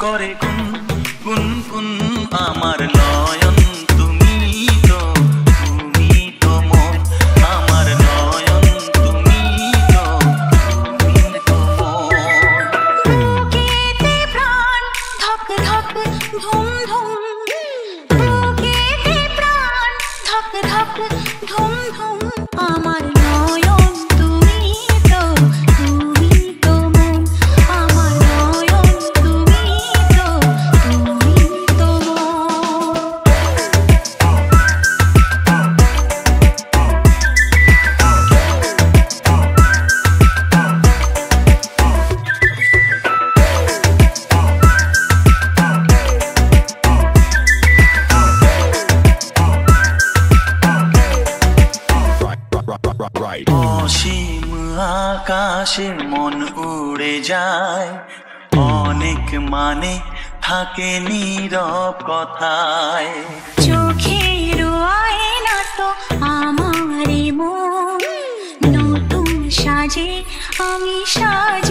করে কুন কুন কুন আমার নয়ন তুমি তো মন আমার নয়ন তুমি তো মন বুকেতে প্রাণ ধক ধক ধুম ধুম বুকেতে প্রাণ ধক ধক ধুম ধুম আমার নয়ন তুমি তো মন আমার নয়ন তুমি তো অসীম আকাশে মন উড়ে যায় অনেক মানে থাকে নীরব কথায় চোখের আয়না তো আমারই মন নতুন সাজে আমি সাজ